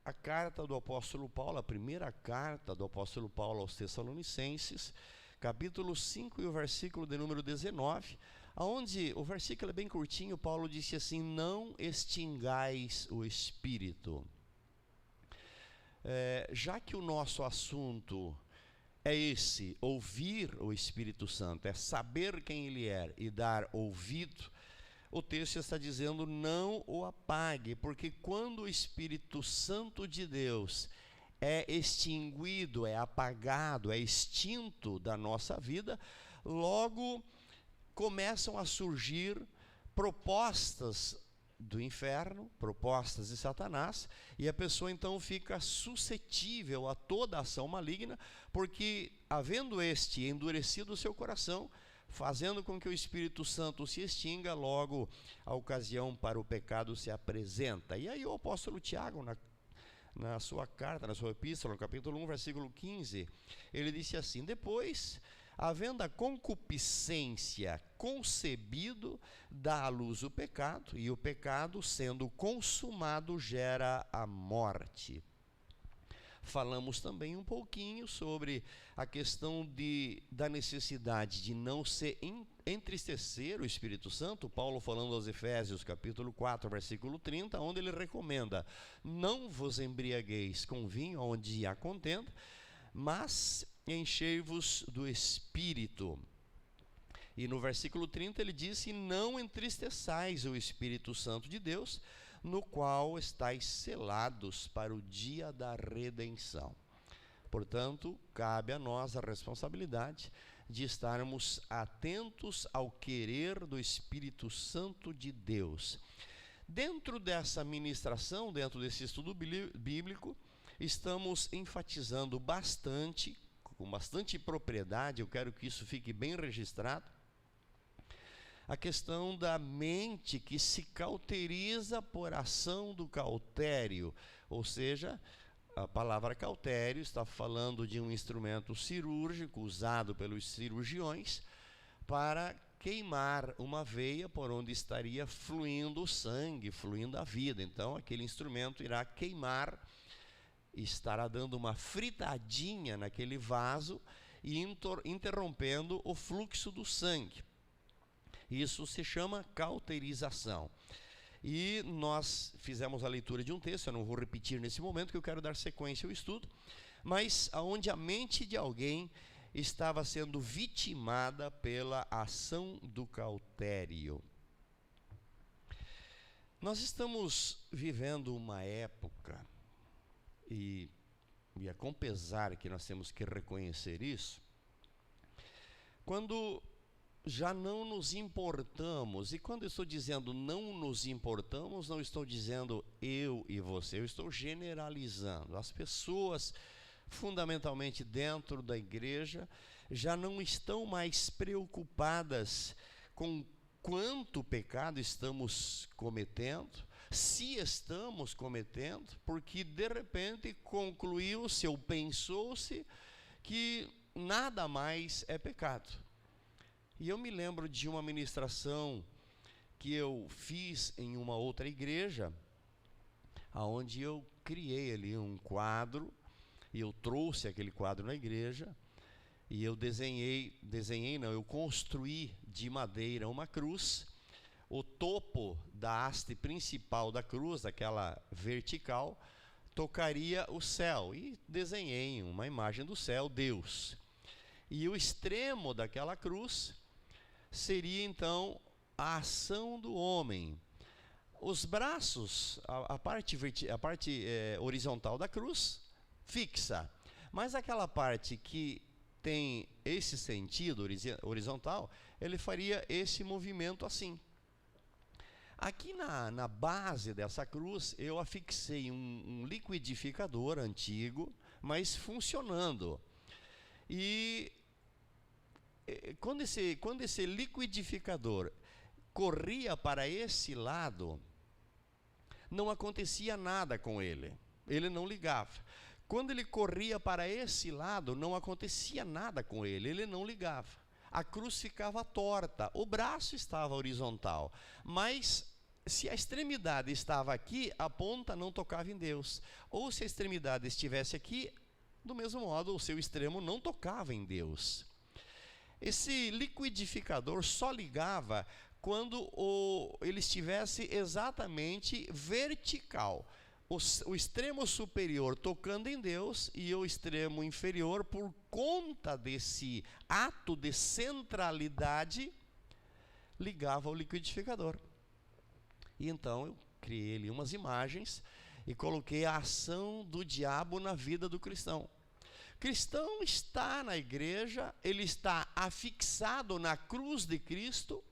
a carta do apóstolo Paulo, a primeira carta do apóstolo Paulo aos Tessalonicenses, capítulo 5 e o versículo de número 19, onde o versículo é bem curtinho. Paulo disse assim: não extingais o espírito. Já que o nosso assunto é esse, ouvir o Espírito Santo, é saber quem ele é e dar ouvido, o texto está dizendo: não o apague, porque quando o Espírito Santo de Deus é extinguido, é apagado, é extinto da nossa vida, logo começam a surgir propostas do inferno, propostas de Satanás, e a pessoa então fica suscetível a toda ação maligna, porque havendo este endurecido o seu coração, fazendo com que o Espírito Santo se extinga, logo a ocasião para o pecado se apresenta. E aí o apóstolo Tiago, na sua carta, na sua epístola, no capítulo 1, versículo 15, ele disse assim: depois, havendo a concupiscência concebido, dá à luz o pecado, e o pecado, sendo consumado, gera a morte. Falamos também um pouquinho sobre a questão da necessidade de não se entristecer o Espírito Santo. Paulo falando aos Efésios, capítulo 4, versículo 30, onde ele recomenda: não vos embriagueis com vinho, onde há contenda, mas enchei-vos do Espírito. E no versículo 30 ele disse: não entristeçais o Espírito Santo de Deus, no qual estáis selados para o dia da redenção. Portanto, cabe a nós a responsabilidade de estarmos atentos ao querer do Espírito Santo de Deus. Dentro dessa ministração, dentro desse estudo bíblico, estamos enfatizando bastante, com bastante propriedade, eu quero que isso fique bem registrado, a questão da mente que se cauteriza por ação do cautério. Ou seja, a palavra cautério está falando de um instrumento cirúrgico usado pelos cirurgiões para queimar uma veia por onde estaria fluindo o sangue, fluindo a vida. Então aquele instrumento irá queimar, estará dando uma fritadinha naquele vaso e interrompendo o fluxo do sangue. Isso se chama cauterização. E nós fizemos a leitura de um texto, eu não vou repetir nesse momento, que eu quero dar sequência ao estudo, mas onde a mente de alguém estava sendo vitimada pela ação do cautério. Nós estamos vivendo uma época, e é com pesar que nós temos que reconhecer isso, quando já não nos importamos. E quando eu estou dizendo não nos importamos, não estou dizendo eu e você, eu estou generalizando. As pessoas, fundamentalmente dentro da igreja, já não estão mais preocupadas com quanto pecado estamos cometendo, se estamos cometendo, porque de repente concluiu-se ou pensou-se que nada mais é pecado. E eu me lembro de uma ministração que eu fiz em uma outra igreja, onde eu criei ali um quadro, e eu trouxe aquele quadro na igreja, e eu eu construí de madeira uma cruz. O topo da haste principal da cruz, aquela vertical, tocaria o céu, e desenhei uma imagem do céu, Deus. E o extremo daquela cruz seria então a ação do homem. Os braços, a parte horizontal da cruz, fixa. Mas aquela parte que tem esse sentido horizontal, ele faria esse movimento assim. Aqui na base dessa cruz, eu afixei um liquidificador antigo, mas funcionando. E quando esse liquidificador corria para esse lado, não acontecia nada com ele, ele não ligava. Quando ele corria para esse lado, não acontecia nada com ele, ele não ligava. A cruz ficava torta, o braço estava horizontal, mas se a extremidade estava aqui, a ponta não tocava em Deus. Ou se a extremidade estivesse aqui, do mesmo modo, o seu extremo não tocava em Deus. Esse liquidificador só ligava quando ele estivesse exatamente vertical. O extremo superior tocando em Deus e o extremo inferior, por conta desse ato de centralidade, ligava ao liquidificador. E então eu criei ali umas imagens e coloquei a ação do diabo na vida do cristão. O cristão está na igreja, ele está afixado na cruz de Cristo,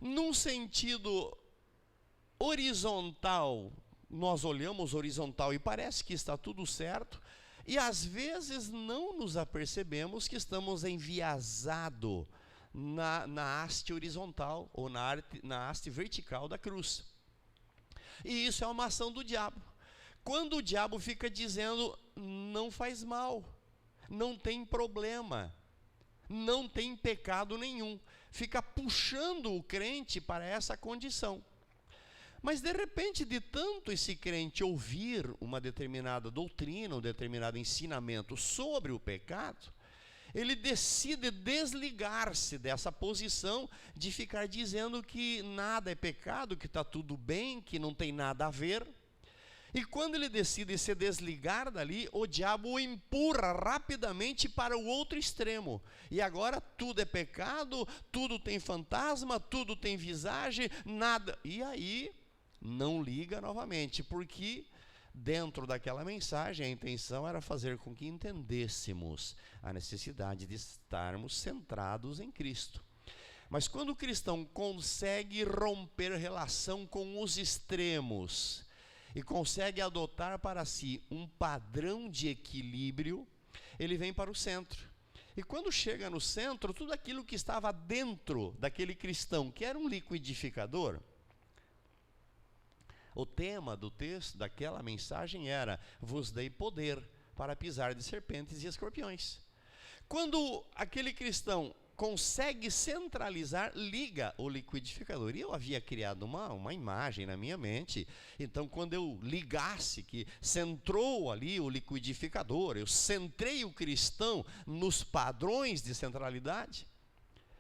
num sentido horizontal. Nós olhamos horizontal e parece que está tudo certo, e às vezes não nos apercebemos que estamos enviesados na haste horizontal ou na haste vertical da cruz. E isso é uma ação do diabo. Quando o diabo fica dizendo, não faz mal, não tem problema, não tem pecado nenhum, fica puxando o crente para essa condição. Mas de repente, de tanto esse crente ouvir uma determinada doutrina, um determinado ensinamento sobre o pecado, ele decide desligar-se dessa posição de ficar dizendo que nada é pecado, que está tudo bem, que não tem nada a ver. E quando ele decide se desligar dali, o diabo o empurra rapidamente para o outro extremo. E agora tudo é pecado, tudo tem fantasma, tudo tem visagem, nada. E aí não liga novamente, porque dentro daquela mensagem a intenção era fazer com que entendêssemos a necessidade de estarmos centrados em Cristo. Mas quando o cristão consegue romper relação com os extremos e consegue adotar para si um padrão de equilíbrio, ele vem para o centro. E quando chega no centro, tudo aquilo que estava dentro daquele cristão, que era um liquidificador, o tema do texto, daquela mensagem era: vos dei poder para pisar de serpentes e escorpiões. Quando aquele cristão consegue centralizar, liga o liquidificador. E eu havia criado uma imagem na minha mente. Então, quando eu ligasse que centrou ali o liquidificador, eu centrei o cristão nos padrões de centralidade,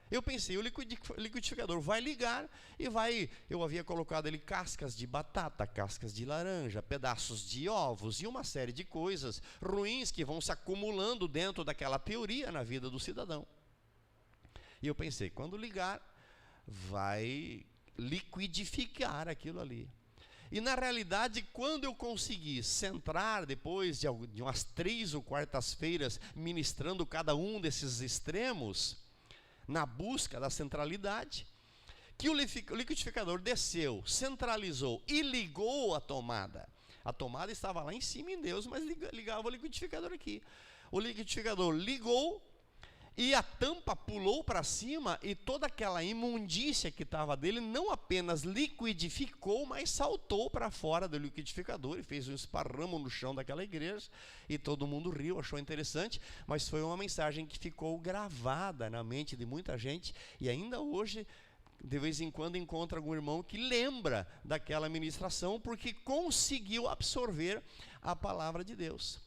eu pensei, o liquidificador vai ligar e vai... Eu havia colocado ali cascas de batata, cascas de laranja, pedaços de ovos e uma série de coisas ruins que vão se acumulando dentro daquela teoria na vida do cidadão. E eu pensei, quando ligar, vai liquidificar aquilo ali. E na realidade, quando eu consegui centrar, depois de umas 3 ou 4 ministrando cada um desses extremos, na busca da centralidade, que o liquidificador desceu, centralizou e ligou a tomada. A tomada estava lá em cima em Deus, mas ligava o liquidificador aqui. O liquidificador ligou e a tampa pulou para cima, e toda aquela imundícia que estava dele não apenas liquidificou, mas saltou para fora do liquidificador e fez um esparramo no chão daquela igreja, e todo mundo riu, achou interessante, mas foi uma mensagem que ficou gravada na mente de muita gente, e ainda hoje, de vez em quando, encontra algum irmão que lembra daquela ministração, porque conseguiu absorver a palavra de Deus.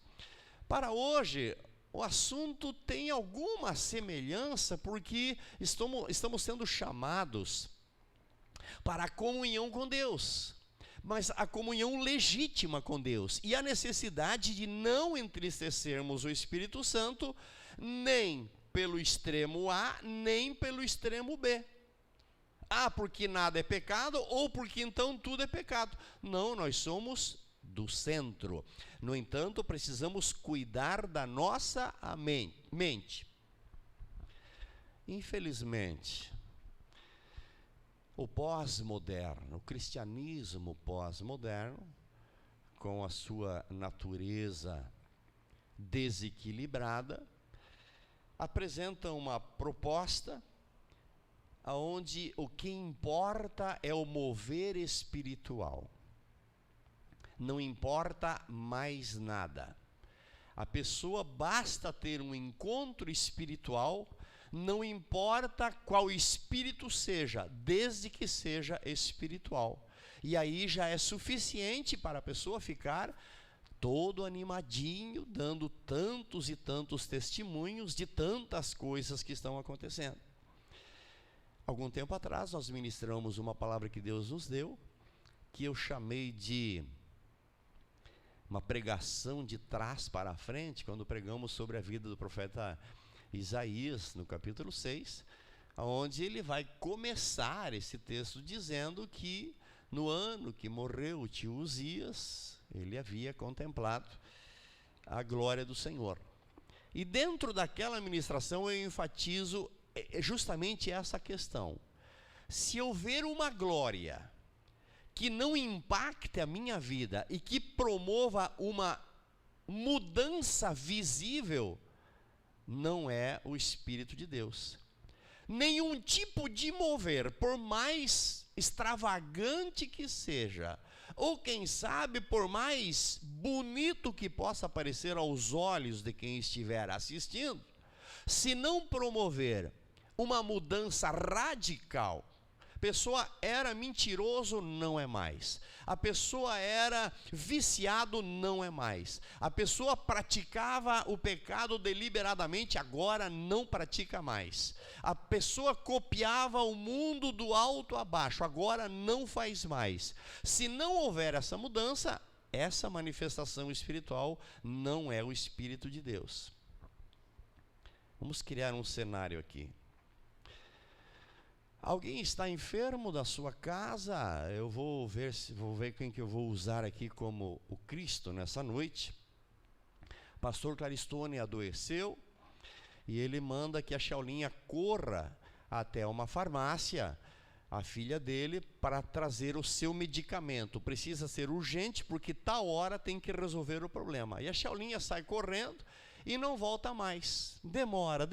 Para hoje, o assunto tem alguma semelhança, porque estamos sendo chamados para a comunhão com Deus, mas a comunhão legítima com Deus, e a necessidade de não entristecermos o Espírito Santo, nem pelo extremo A, nem pelo extremo B. Porque nada é pecado, ou porque então tudo é pecado. Não, nós somos do centro. No entanto, precisamos cuidar da nossa mente. Infelizmente, o pós-moderno, o cristianismo pós-moderno, com a sua natureza desequilibrada, apresenta uma proposta onde o que importa é o mover espiritual. Não importa mais nada. A pessoa basta ter um encontro espiritual, não importa qual espírito seja, desde que seja espiritual. E aí já é suficiente para a pessoa ficar todo animadinho, dando tantos e tantos testemunhos de tantas coisas que estão acontecendo. Algum tempo atrás nós ministramos uma palavra que Deus nos deu, que eu chamei de uma pregação de trás para a frente, quando pregamos sobre a vida do profeta Isaías, no capítulo 6, onde ele vai começar esse texto dizendo que no ano que morreu o tio Uzias, ele havia contemplado a glória do Senhor. E dentro daquela ministração eu enfatizo justamente essa questão. Se houver uma glória que não impacte a minha vida e que promova uma mudança visível, não é o Espírito de Deus. Nenhum tipo de mover, por mais extravagante que seja, ou quem sabe por mais bonito que possa parecer aos olhos de quem estiver assistindo, se não promover uma mudança radical, a pessoa era mentiroso, não é mais. A pessoa era viciado, não é mais. A pessoa praticava o pecado deliberadamente, agora não pratica mais. A pessoa copiava o mundo do alto a baixo, agora não faz mais. Se não houver essa mudança, essa manifestação espiritual não é o Espírito de Deus. Vamos criar um cenário aqui. Alguém está enfermo da sua casa? Eu vou ver quem que eu vou usar aqui como o Cristo nessa noite. Pastor Claristone adoeceu e ele manda que a Shaulinha corra até uma farmácia, a filha dele, para trazer o seu medicamento. Precisa ser urgente porque tal hora tem que resolver o problema. E a Shaulinha sai correndo e não volta mais. Demora.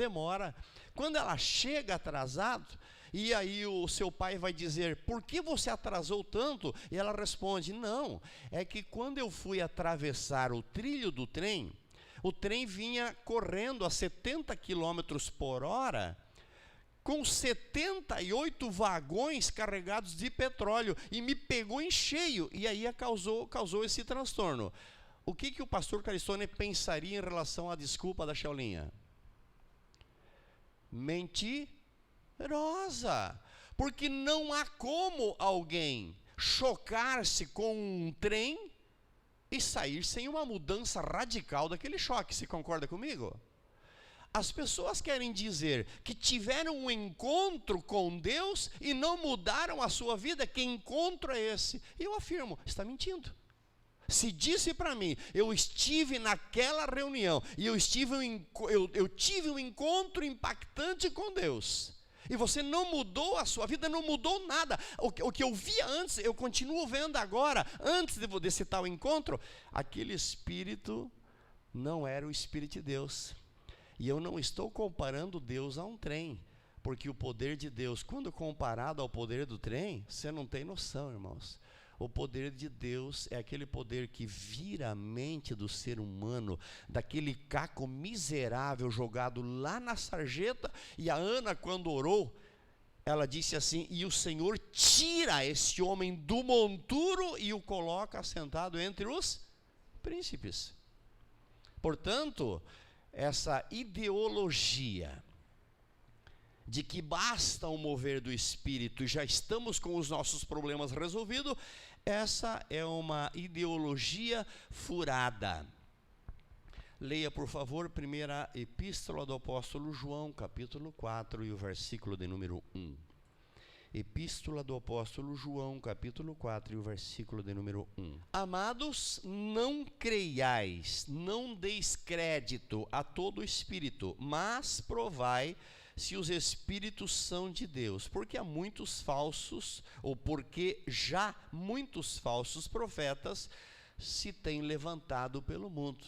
Quando ela chega atrasado, e aí o seu pai vai dizer: por que você atrasou tanto? E ela responde: não, é que quando eu fui atravessar o trilho do trem, o trem vinha correndo a 70 km por hora, com 78 vagões carregados de petróleo, e me pegou em cheio, e aí causou esse transtorno. O que o pastor Claristone pensaria em relação à desculpa da Shaulinha? Mentirosa, porque não há como alguém chocar-se com um trem e sair sem uma mudança radical daquele choque. Você concorda comigo? As pessoas querem dizer que tiveram um encontro com Deus e não mudaram a sua vida. Que encontro é esse? E eu afirmo, está mentindo. Se disse para mim: eu estive naquela reunião e eu tive um encontro impactante com Deus, e você não mudou a sua vida, não mudou nada. O que eu via antes, eu continuo vendo agora. Antes desse tal encontro, aquele espírito não era o Espírito de Deus. E eu não estou comparando Deus a um trem, porque o poder de Deus, quando comparado ao poder do trem, você não tem noção, irmãos. O poder de Deus é aquele poder que vira a mente do ser humano, daquele caco miserável jogado lá na sarjeta. E a Ana, quando orou, ela disse assim: e o Senhor tira esse homem do monturo e o coloca assentado entre os príncipes. Portanto, essa ideologia de que basta o mover do Espírito e já estamos com os nossos problemas resolvidos, essa é uma ideologia furada. Leia, por favor, primeira epístola do apóstolo João, capítulo 4 e o versículo de número 1. Epístola do apóstolo João, capítulo 4 e o versículo de número 1. Amados, não creiais, não deis crédito a todo espírito, mas provai se os espíritos são de Deus, porque há muitos falsos, ou porque já muitos falsos profetas se têm levantado pelo mundo.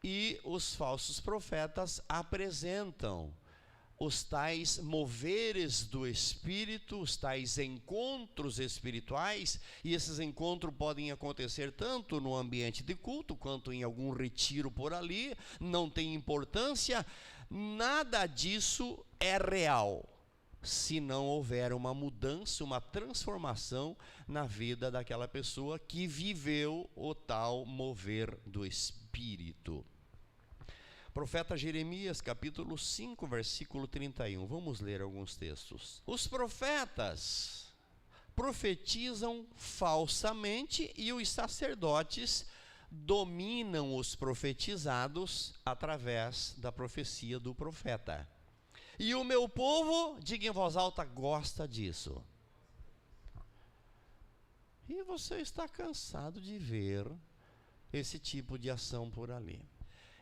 E os falsos profetas apresentam os tais moveres do Espírito, os tais encontros espirituais, e esses encontros podem acontecer tanto no ambiente de culto, quanto em algum retiro por ali, não tem importância. Nada disso é real, se não houver uma mudança, uma transformação na vida daquela pessoa que viveu o tal mover do Espírito. Profeta Jeremias, capítulo 5, versículo 31. Vamos ler alguns textos. Os profetas profetizam falsamente e os sacerdotes dominam os profetizados através da profecia do profeta. E o meu povo, diga em voz alta, gosta disso. E você está cansado de ver esse tipo de ação por ali.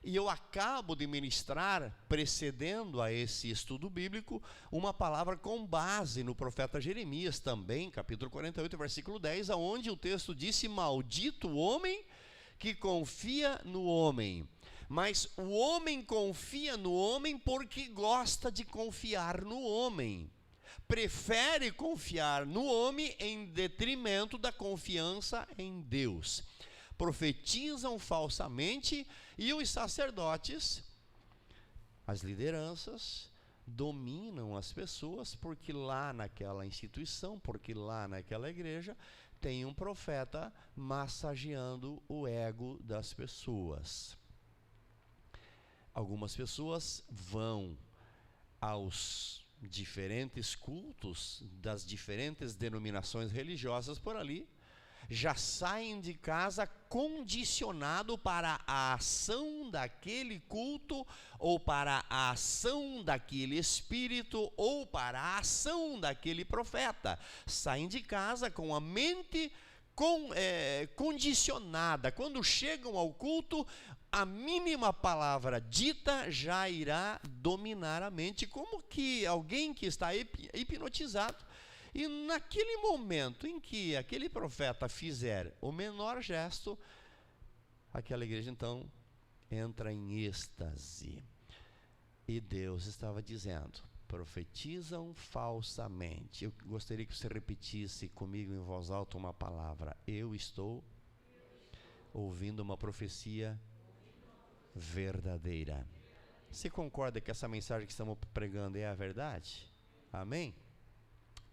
E eu acabo de ministrar, precedendo a esse estudo bíblico, uma palavra com base no profeta Jeremias também, capítulo 48, versículo 10, aonde o texto disse: maldito o homem que confia no homem. Mas o homem confia no homem porque gosta de confiar no homem. Prefere confiar no homem em detrimento da confiança em Deus. Profetizam falsamente e os sacerdotes, as lideranças, dominam as pessoas porque lá naquela instituição, porque lá naquela igreja, tem um profeta massageando o ego das pessoas. Algumas pessoas vão aos diferentes cultos das diferentes denominações religiosas por ali, já saem de casa condicionado para a ação daquele culto, ou para a ação daquele espírito, ou para a ação daquele profeta. Saem de casa com a mente condicionada. Quando chegam ao culto, a mínima palavra dita já irá dominar a mente, como que alguém que está hipnotizado. E naquele momento em que aquele profeta fizer o menor gesto, aquela igreja então entra em êxtase. E Deus estava dizendo: profetizam falsamente. Eu gostaria que você repetisse comigo em voz alta uma palavra: eu estou ouvindo uma profecia verdadeira. Você concorda que essa mensagem que estamos pregando é a verdade? Amém?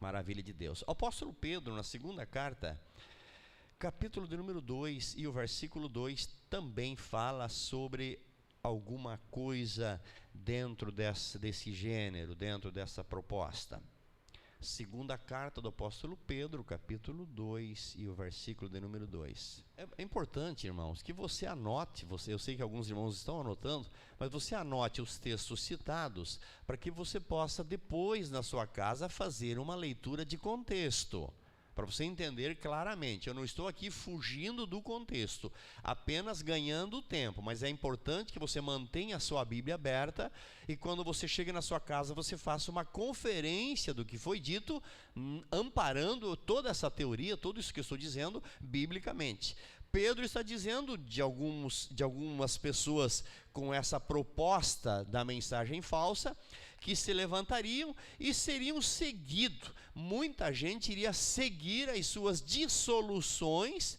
Maravilha de Deus. O apóstolo Pedro, na segunda carta, capítulo de número 2 e o versículo 2, também fala sobre alguma coisa dentro desse gênero, dentro dessa proposta. Segunda carta do apóstolo Pedro, capítulo 2 e o versículo de número 2. É importante, irmãos, que você anote, eu sei que alguns irmãos estão anotando, mas você anote os textos citados para que você possa depois na sua casa fazer uma leitura de contexto, para você entender claramente. Eu não estou aqui fugindo do contexto, apenas ganhando tempo, mas é importante que você mantenha a sua Bíblia aberta e quando você chega na sua casa, você faça uma conferência do que foi dito, amparando toda essa teoria, tudo isso que eu estou dizendo, biblicamente. Pedro está dizendo de algumas pessoas com essa proposta da mensagem falsa, que se levantariam e seriam seguidos. Muita gente iria seguir as suas dissoluções,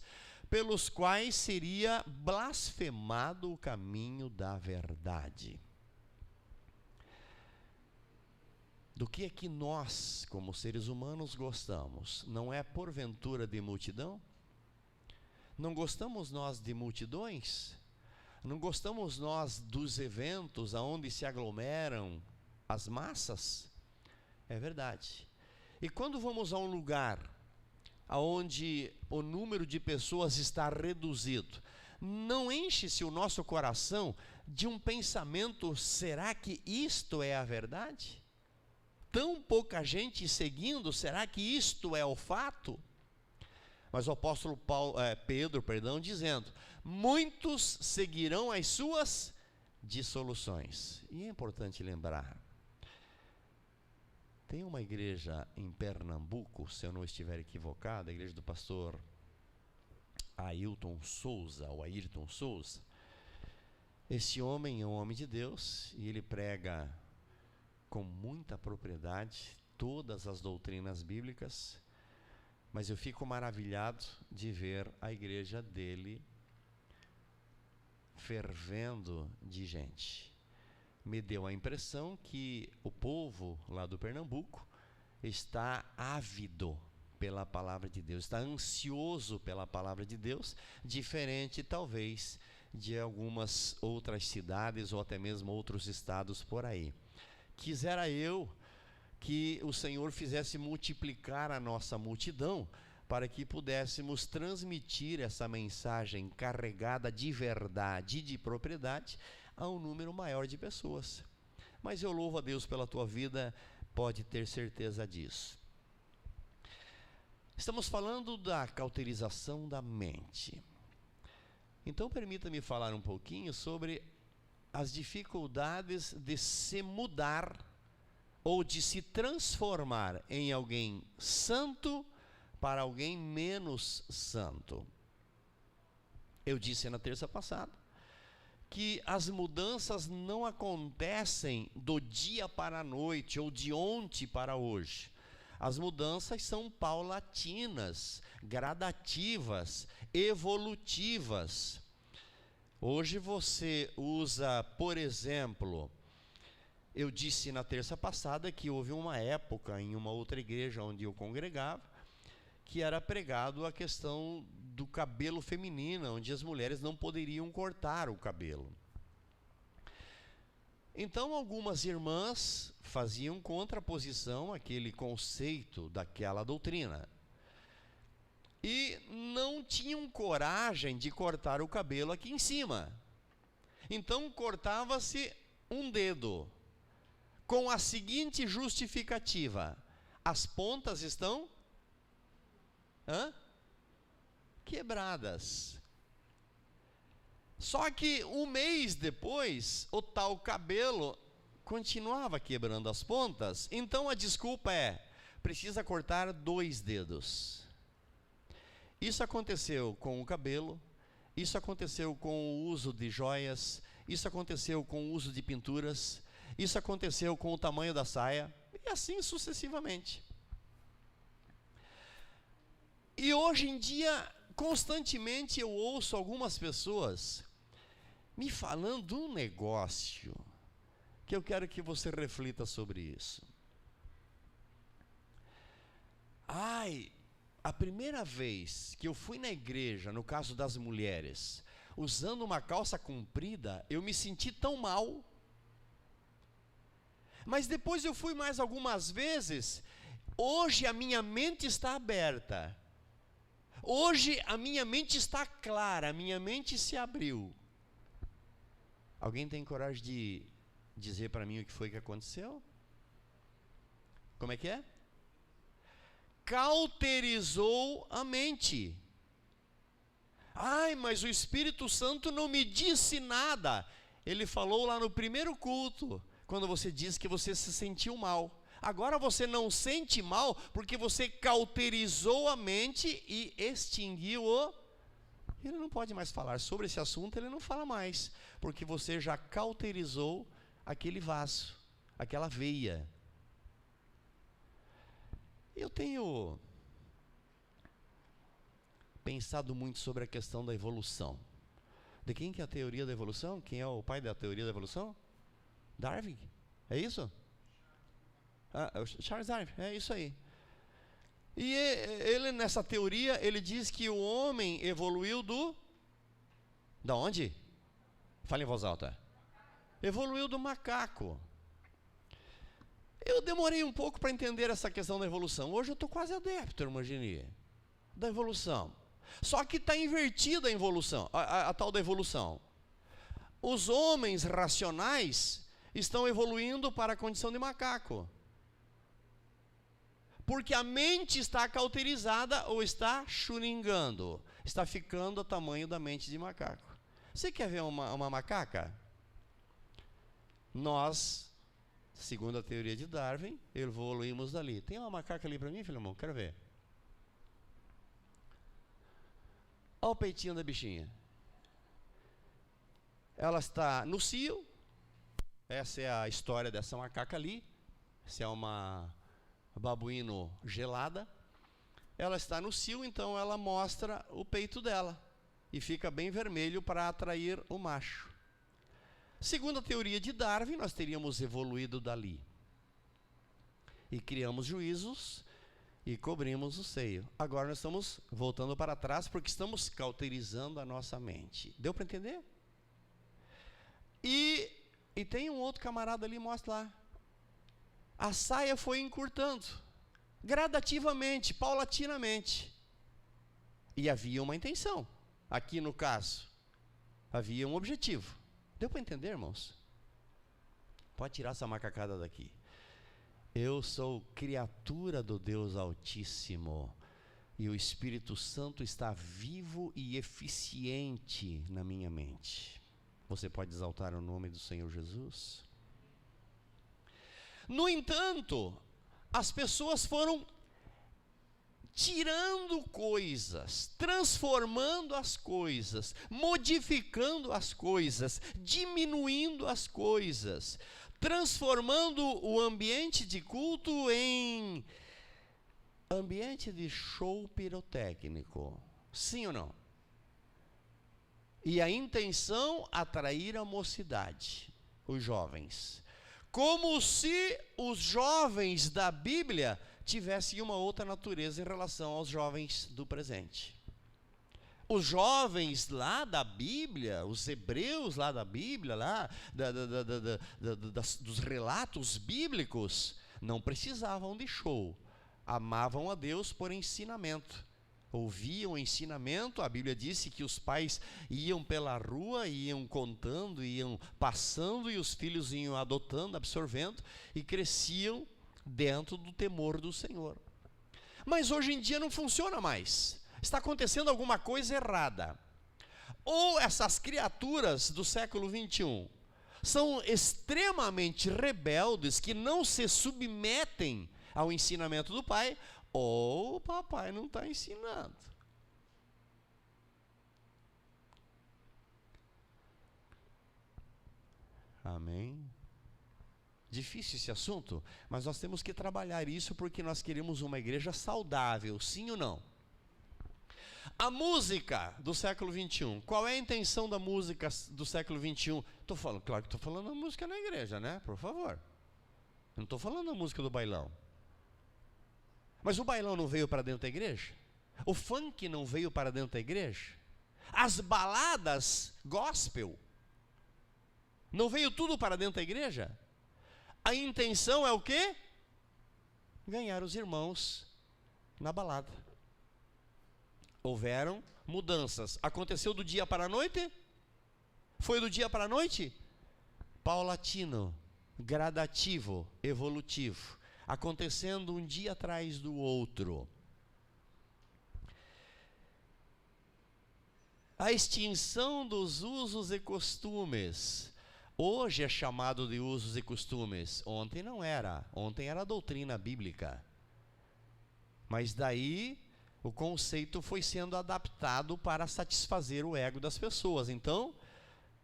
pelos quais seria blasfemado o caminho da verdade. Do que é que nós, como seres humanos, gostamos? Não é porventura de multidão? Não gostamos nós de multidões? Não gostamos nós dos eventos aonde se aglomeram as massas? É verdade. E quando vamos a um lugar onde o número de pessoas está reduzido, não enche-se o nosso coração de um pensamento: será que isto é a verdade? Tão pouca gente seguindo, será que isto é o fato? Mas o apóstolo Pedro, dizendo: muitos seguirão as suas dissoluções. E é importante lembrar, tem uma igreja em Pernambuco, se eu não estiver equivocado, a igreja do pastor Ayrton Souza. Esse homem é um homem de Deus e ele prega com muita propriedade todas as doutrinas bíblicas, mas eu fico maravilhado de ver a igreja dele fervendo de gente. Me deu a impressão que o povo lá do Pernambuco está ávido pela palavra de Deus, está ansioso pela palavra de Deus, diferente talvez de algumas outras cidades ou até mesmo outros estados por aí. Quisera eu que o Senhor fizesse multiplicar a nossa multidão, para que pudéssemos transmitir essa mensagem carregada de verdade e de propriedade a um número maior de pessoas. Mas eu louvo a Deus pela tua vida, pode ter certeza disso. Estamos falando da cauterização da mente. Então permita-me falar um pouquinho sobre as dificuldades de se mudar ou de se transformar em alguém santo para alguém menos santo. Eu disse na terça passada que as mudanças não acontecem do dia para a noite ou de ontem para hoje. As mudanças são paulatinas, gradativas, evolutivas. Hoje você usa, por exemplo, eu disse na terça passada que houve uma época em uma outra igreja onde eu congregava, que era pregado a questão do cabelo feminino, onde as mulheres não poderiam cortar o cabelo. Então algumas irmãs faziam contraposição àquele conceito daquela doutrina. E não tinham coragem de cortar o cabelo aqui em cima. Então cortava-se um dedo, com a seguinte justificativa: as pontas estão quebradas. Só que um mês depois, o tal cabelo continuava quebrando as pontas. Então a desculpa é: precisa cortar 2 dedos. Isso aconteceu com o cabelo, isso aconteceu com o uso de joias, isso aconteceu com o uso de pinturas, isso aconteceu com o tamanho da saia, e assim sucessivamente. E hoje em dia, constantemente eu ouço algumas pessoas me falando um negócio que eu quero que você reflita sobre isso. A primeira vez que eu fui na igreja, no caso das mulheres, usando uma calça comprida, eu me senti tão mal. Mas depois eu fui mais algumas vezes. Hoje a minha mente está aberta. Hoje a minha mente está clara, a minha mente se abriu. Alguém tem coragem de dizer para mim o que foi que aconteceu? Como é que é? Cauterizou a mente. Mas o Espírito Santo não me disse nada. Ele falou lá no primeiro culto, quando você disse que você se sentiu mal. Agora você não sente mal porque você cauterizou a mente e extinguiu o... Ele não pode mais falar sobre esse assunto, ele não fala mais, porque você já cauterizou aquele vaso, aquela veia. Eu tenho pensado muito sobre a questão da evolução. De quem que é a teoria da evolução? Quem é o pai da teoria da evolução? Darwin, é isso? Charles Darwin, é isso aí. E ele, nessa teoria, ele diz que o homem evoluiu da onde? Fale em voz alta. Evoluiu do macaco. Eu demorei um pouco para entender essa questão da evolução. Hoje eu estou quase adepto, irmã Geni, da evolução. Só que está invertida a evolução, a tal da evolução. Os homens racionais estão evoluindo para a condição de macaco. Porque a mente está cauterizada ou está churingando, está ficando ao tamanho da mente de macaco. Você quer ver uma macaca? Nós, segundo a teoria de Darwin, evoluímos dali. Tem uma macaca ali para mim, filho irmão? Quero ver. Olha o peitinho da bichinha. Ela está no cio. Essa é a história dessa macaca ali. Essa é uma babuíno gelada. Ela está no cio, então ela mostra o peito dela e fica bem vermelho para atrair o macho. Segundo a teoria de Darwin, nós teríamos evoluído dali. e criamos juízos e cobrimos o seio. Agora nós estamos voltando para trás porque estamos cauterizando a nossa mente. Deu para entender? E tem um outro camarada ali, mostra lá. A saia foi encurtando, gradativamente, paulatinamente. E havia uma intenção. Aqui no caso, havia um objetivo. Deu para entender, irmãos? Pode tirar essa macacada daqui. Eu sou criatura do Deus Altíssimo. E o Espírito Santo está vivo e eficiente na minha mente. Você pode exaltar o nome do Senhor Jesus? No entanto, as pessoas foram tirando coisas, transformando as coisas, modificando as coisas, diminuindo as coisas, transformando o ambiente de culto em ambiente de show pirotécnico. Sim ou não? E a intenção, atrair a mocidade, os jovens. Como se os jovens da Bíblia tivessem uma outra natureza em relação aos jovens do presente. Os jovens lá da Bíblia, os hebreus lá da Bíblia, lá dos relatos bíblicos, não precisavam de show. Amavam a Deus por ensinamento. Ouviam o ensinamento. A Bíblia disse que os pais iam pela rua, iam contando, iam passando, e os filhos iam adotando, absorvendo, e cresciam dentro do temor do Senhor. Mas hoje em dia não funciona mais. Está acontecendo alguma coisa errada. Ou essas criaturas do século 21 são extremamente rebeldes, que não se submetem ao ensinamento do pai, ou o papai não está ensinando. Amém? Difícil esse assunto, mas nós temos que trabalhar isso porque nós queremos uma igreja saudável, sim ou não? A música do século 21, qual é a intenção da música do século 21? Claro que estou falando da música na igreja, né? Por favor. Eu não estou falando da música do bailão. Mas o bailão não veio para dentro da igreja? O funk não veio para dentro da igreja? As baladas gospel não veio tudo para dentro da igreja? A intenção é o quê? Ganhar os irmãos na balada. Houveram mudanças. Aconteceu do dia para a noite? Foi do dia para a noite? Paulatino, gradativo, evolutivo, acontecendo um dia atrás do outro. A extinção dos usos e costumes. Hoje é chamado de usos e costumes. Ontem não era. Ontem era a doutrina bíblica. Mas daí o conceito foi sendo adaptado para satisfazer o ego das pessoas. Então,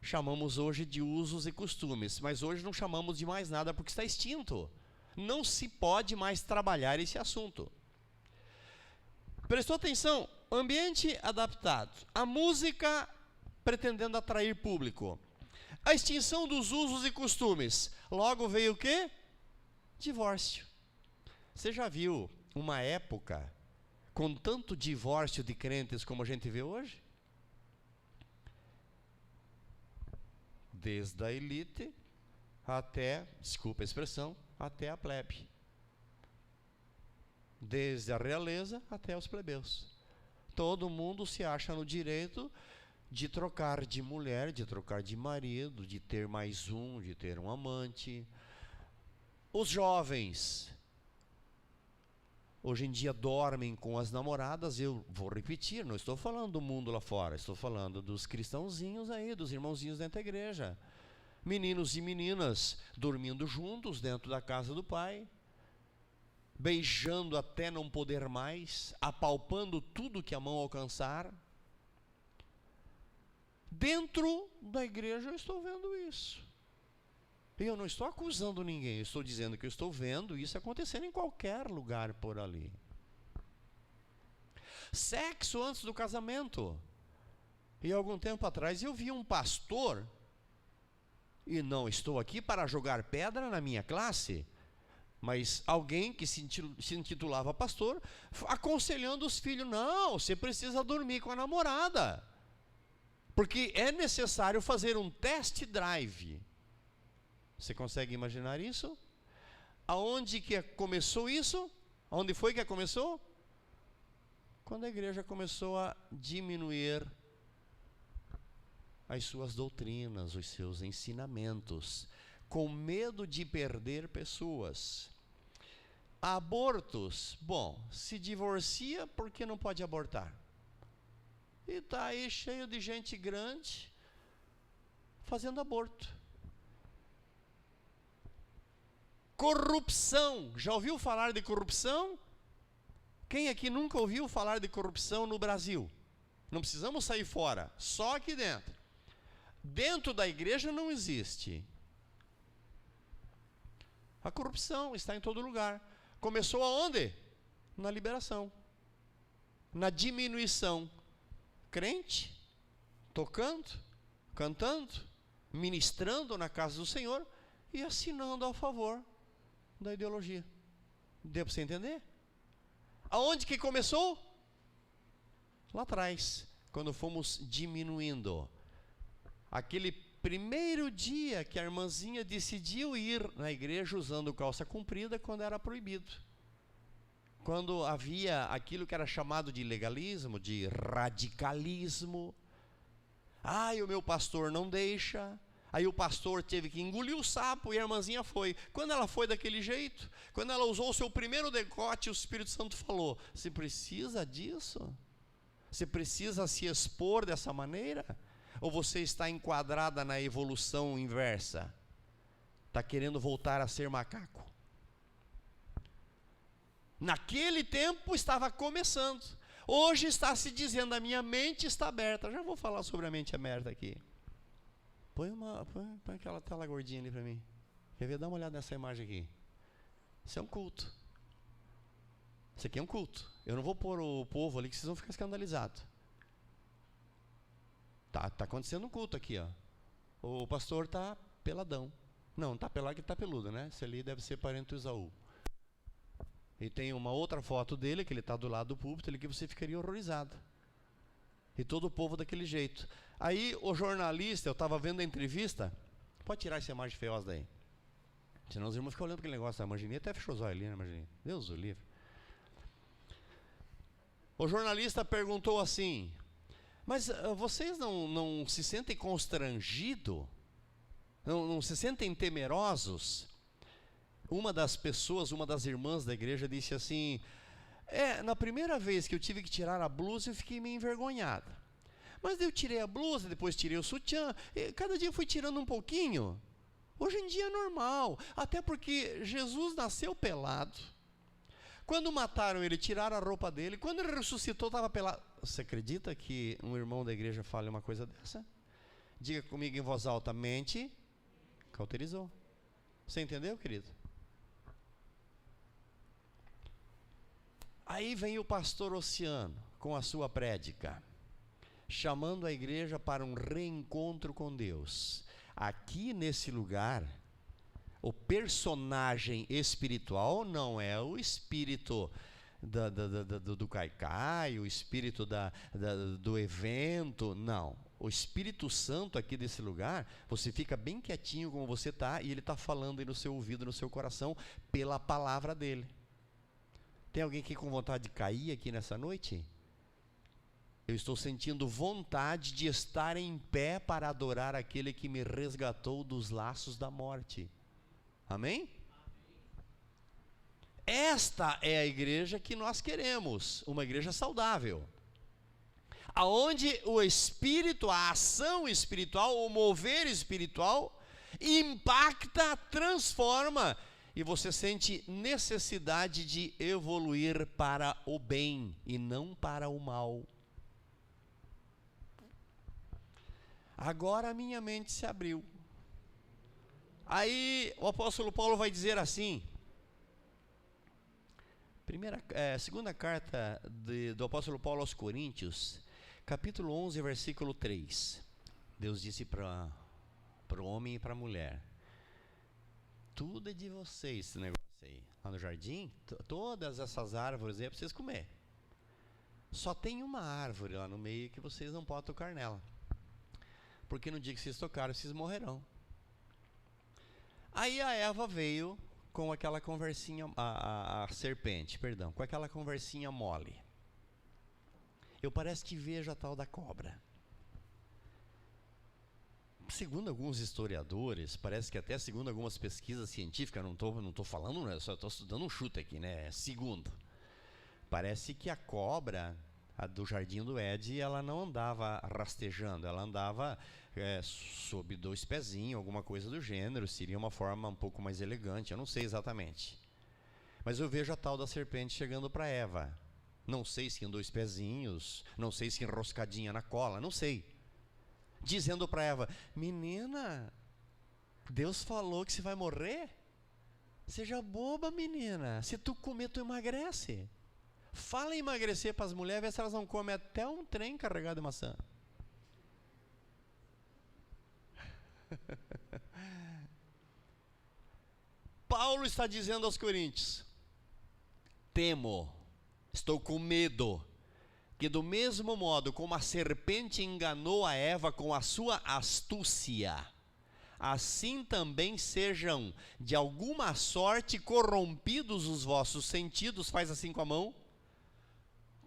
chamamos hoje de usos e costumes. Mas hoje não chamamos de mais nada porque está extinto. Não se pode mais trabalhar esse assunto. Prestou atenção? Ambiente adaptado. A música pretendendo atrair público. A extinção dos usos e costumes. Logo veio o quê? Divórcio. Você já viu uma época com tanto divórcio de crentes como a gente vê hoje? Desde a elite até, desculpa a expressão, até a plebe. Desde a realeza até os plebeus. Todo mundo se acha no direito de trocar de mulher, de trocar de marido, de ter mais um, de ter um amante. Os jovens hoje em dia dormem com as namoradas. Eu vou repetir, não estou falando do mundo lá fora, estou falando dos cristãozinhos aí, dos irmãozinhos dentro da igreja. Meninos e meninas dormindo juntos dentro da casa do pai, beijando até não poder mais, apalpando tudo que a mão alcançar. Dentro da igreja eu estou vendo isso. E eu não estou acusando ninguém, eu estou dizendo que eu estou vendo isso acontecendo em qualquer lugar por ali. Sexo antes do casamento. E algum tempo atrás eu vi um pastor, e não estou aqui para jogar pedra na minha classe, Mas alguém que se intitulava pastor, aconselhando os filhos: não, você precisa dormir com a namorada, porque é necessário fazer um test drive. Você consegue imaginar isso? Aonde que começou isso? Onde foi que começou? Quando a igreja começou a diminuir as suas doutrinas, os seus ensinamentos, com medo de perder pessoas. Abortos, bom, se divorcia porque não pode abortar. E está aí cheio de gente grande fazendo aborto. Corrupção, já ouviu falar de corrupção? Quem aqui nunca ouviu falar de corrupção no Brasil? Não precisamos sair fora, só aqui dentro. Dentro da igreja não existe. A corrupção está em todo lugar. Começou aonde? Na liberação, na diminuição. Crente, tocando, cantando, ministrando na casa do Senhor e assinando a favor da ideologia. Deu para você entender? Aonde que começou? Lá atrás, quando fomos diminuindo. Aquele primeiro dia que a irmãzinha decidiu ir na igreja usando calça comprida quando era proibido. Quando havia aquilo que era chamado de legalismo, de radicalismo. O meu pastor não deixa. Aí o pastor teve que engolir o sapo e a irmãzinha foi. Quando ela foi daquele jeito, quando ela usou o seu primeiro decote, o Espírito Santo falou: você precisa disso? Você precisa se expor dessa maneira? Ou você está enquadrada na evolução inversa? Está querendo voltar a ser macaco? Naquele tempo estava começando. Hoje está se dizendo: a minha mente está aberta. Já vou falar sobre a mente aberta aqui. Põe aquela tela gordinha ali para mim. Quer ver? Dá uma olhada nessa imagem aqui. Isso é um culto. Isso aqui é um culto. Eu não vou pôr o povo ali que vocês vão ficar escandalizados. Tá acontecendo um culto aqui, ó. O pastor tá peladão. Não tá pelado, que tá peludo, né? Esse ali deve ser parente do Isaú. E tem uma outra foto dele, que ele está do lado do púlpito, ali que você ficaria horrorizado. E todo o povo daquele jeito. Aí o jornalista, eu estava vendo a entrevista. Pode tirar essa imagem feiosa daí. Senão os irmãos ficam olhando aquele negócio da Margininha. Até fechou os olhos ali, né, Margininha? Deus o livre. O jornalista perguntou assim: mas vocês não se sentem constrangidos? Não se sentem temerosos? Uma das pessoas, uma das irmãs da igreja disse assim: na primeira vez que eu tive que tirar a blusa, eu fiquei meio envergonhada. Mas eu tirei a blusa, depois tirei o sutiã, e cada dia eu fui tirando um pouquinho. Hoje em dia é normal, até porque Jesus nasceu pelado. Quando mataram ele, tiraram a roupa dele. Quando ele ressuscitou, estava pelado. Você acredita que um irmão da igreja fale uma coisa dessa? Diga comigo em voz alta: mente cauterizou. Você entendeu, querido? Aí vem o pastor Oceano com a sua prédica, chamando a igreja para um reencontro com Deus. Aqui nesse lugar, o personagem espiritual não é o espírito do caicai, o espírito do evento, não. O Espírito Santo aqui desse lugar, você fica bem quietinho como você está, e ele está falando aí no seu ouvido, no seu coração, pela palavra dele. Tem alguém aqui com vontade de cair aqui nessa noite? Eu estou sentindo vontade de estar em pé para adorar aquele que me resgatou dos laços da morte. Amém? Esta é a igreja que nós queremos, uma igreja saudável, aonde o Espírito, a ação espiritual, o mover espiritual impacta, transforma, e você sente necessidade de evoluir para o bem e não para o mal. Agora a minha mente se abriu. Aí o apóstolo Paulo vai dizer assim, segunda carta do apóstolo Paulo aos Coríntios, capítulo 11, versículo 3. Deus disse para o homem e para a mulher: tudo é de vocês esse negócio Lá no jardim, todas essas árvores aí é para vocês comer. Só tem uma árvore lá no meio que vocês não podem tocar nela. Porque no dia que vocês tocarem, vocês morrerão. Aí a Eva veio com aquela conversinha, a serpente, perdão, com aquela conversinha mole. Eu parece que vejo a tal da cobra. Segundo alguns historiadores, parece que até segundo algumas pesquisas científicas, não tô falando, né, só estou estudando um chute aqui, né? Segundo, parece que a cobra, a do Jardim do Éden, ela não andava rastejando, ela andava sob 2 pezinhos, alguma coisa do gênero, seria uma forma um pouco mais elegante, eu não sei exatamente. Mas eu vejo a tal da serpente chegando para Eva. Não sei se em 2 pezinhos, não sei se enroscadinha na cola, não sei. Dizendo para Eva: menina, Deus falou que você vai morrer? Seja boba, menina, se tu comer, tu emagrece. Fala em emagrecer para as mulheres, vê se elas não comem até um trem carregado de maçã. Paulo está dizendo aos Coríntios: temo, estou com medo, que do mesmo modo como a serpente enganou a Eva com a sua astúcia, assim também sejam de alguma sorte corrompidos os vossos sentidos, faz assim com a mão,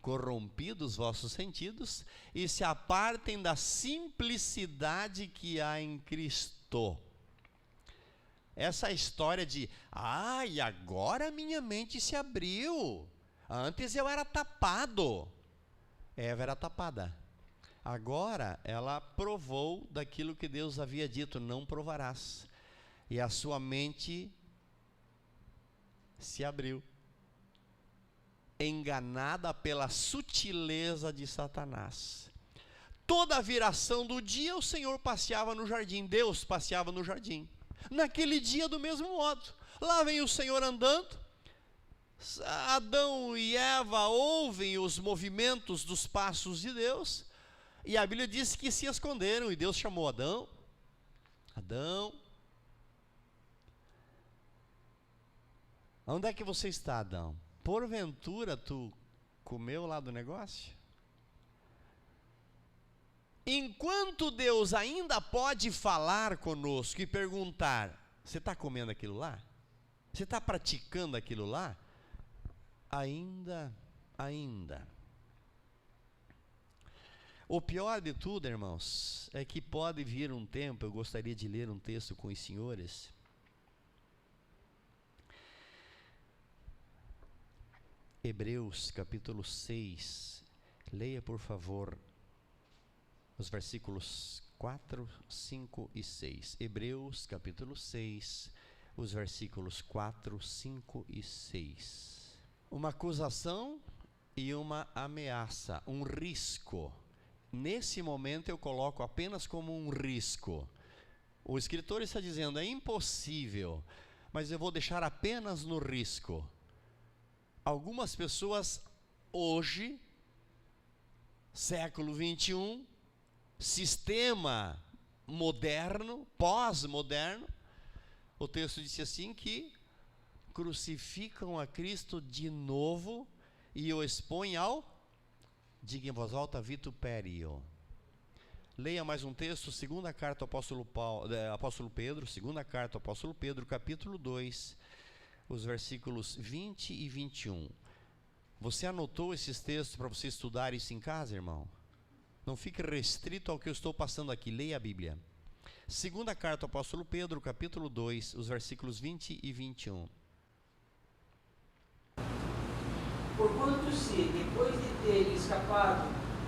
corrompidos os vossos sentidos, e se apartem da simplicidade que há em Cristo. Essa história de, e agora minha mente se abriu, antes eu era tapado. Eva era tapada. Agora ela provou daquilo que Deus havia dito: não provarás. E a sua mente se abriu, enganada pela sutileza de Satanás. Toda a viração do dia o Senhor passeava no jardim, Deus passeava no jardim. Naquele dia do mesmo modo, lá vem o Senhor andando. Adão e Eva ouvem os movimentos dos passos de Deus, e a Bíblia diz que se esconderam, e Deus chamou Adão. Adão, onde é que você está, Adão? Porventura tu comeu lá do negócio? Enquanto Deus ainda pode falar conosco e perguntar: você está comendo aquilo lá? Você está praticando aquilo lá? Ainda. O pior de tudo, irmãos, é que pode vir um tempo, eu gostaria de ler um texto com os senhores. Hebreus capítulo 6, leia por favor os versículos 4, 5 e 6. Hebreus capítulo 6, os versículos 4, 5 e 6. Uma acusação e uma ameaça, um risco. Nesse momento eu coloco apenas como um risco. O escritor está dizendo: é impossível, mas eu vou deixar apenas no risco. Algumas pessoas hoje, século 21, sistema moderno, pós-moderno, o texto disse assim que crucificam a Cristo de novo e o expõem ao, diga em voz alta, vitupério. Leia mais um texto, segunda carta ao apóstolo Pedro, segunda carta ao apóstolo Pedro, capítulo 2, os versículos 20 e 21. Você anotou esses textos para você estudar isso em casa, irmão? Não fique restrito ao que eu estou passando aqui, leia a Bíblia. Segunda carta ao apóstolo Pedro, capítulo 2, os versículos 20 e 21. Porquanto se, depois de terem escapado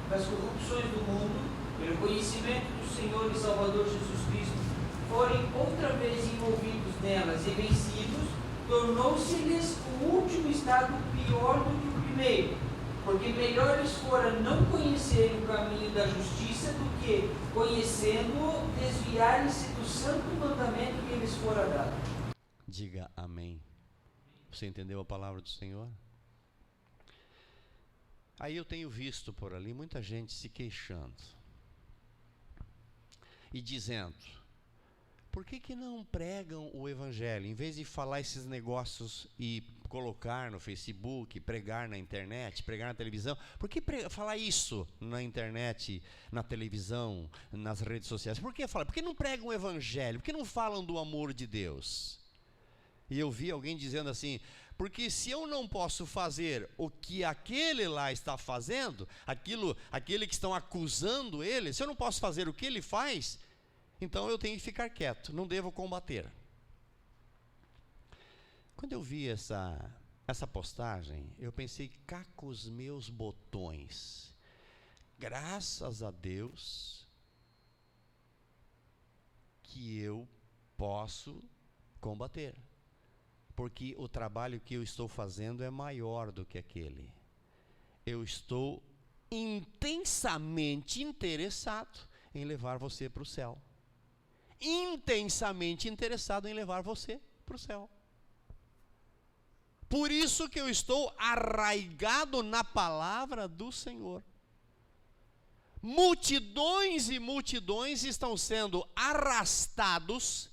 das corrupções do mundo, pelo conhecimento do Senhor e Salvador Jesus Cristo, forem outra vez envolvidos nelas e vencidos, tornou-se-lhes o último estado pior do que o primeiro, porque melhor lhes fora não conhecer o caminho da justiça do que, conhecendo-o, desviarem-se do santo mandamento que lhes fora dado. Diga amém. Você entendeu a palavra do Senhor? Aí eu tenho visto por ali muita gente se queixando e dizendo: por que não pregam o evangelho? Em vez de falar esses negócios e colocar no Facebook, pregar na internet, pregar na televisão, por que falar isso na internet, na televisão, nas redes sociais? Por que falar? Por que não pregam o evangelho? Por que não falam do amor de Deus? E eu vi alguém dizendo assim, porque se eu não posso fazer o que aquele lá está fazendo, aquele que estão acusando ele, se eu não posso fazer o que ele faz, então eu tenho que ficar quieto, não devo combater. Quando eu vi essa postagem, eu pensei, cá com os meus botões, graças a Deus que eu posso combater, porque o trabalho que eu estou fazendo é maior do que aquele. Eu estou intensamente interessado em levar você para o céu. Intensamente interessado em levar você para o céu. Por isso que eu estou arraigado na palavra do Senhor. Multidões e multidões estão sendo arrastados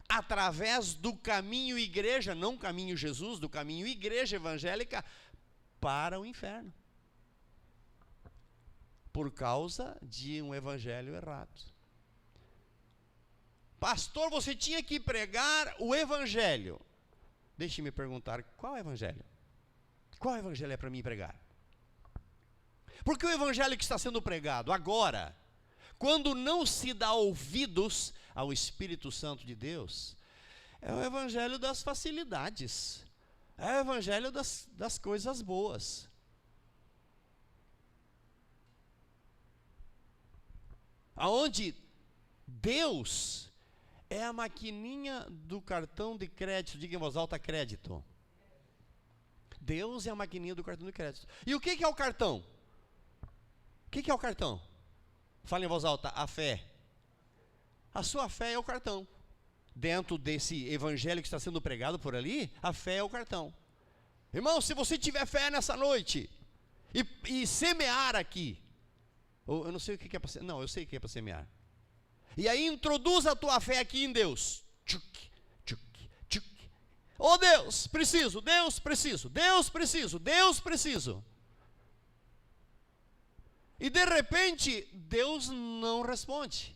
através do caminho igreja, não caminho Jesus, do caminho igreja evangélica, para o inferno. Por causa de um evangelho errado. Pastor, você tinha que pregar o evangelho. Deixe-me perguntar, qual evangelho? Qual evangelho é para mim pregar? Porque o evangelho que está sendo pregado agora, quando não se dá ouvidos ao Espírito Santo de Deus, é o evangelho das facilidades, é o evangelho das coisas boas. Aonde Deus é a maquininha do cartão de crédito. Diga em voz alta, crédito. Deus é a maquininha do cartão de crédito. E o que é o cartão? O que é o cartão? Fala em voz alta, a fé. A sua fé é o cartão. Dentro desse evangelho que está sendo pregado por ali, a fé é o cartão. Irmão, se você tiver fé nessa noite e semear aqui, eu não sei o que é para semear. Não, eu sei o que é para semear. E aí introduz a tua fé aqui em Deus. Oh Deus, preciso, Deus preciso, Deus preciso, Deus preciso. E de repente, Deus não responde.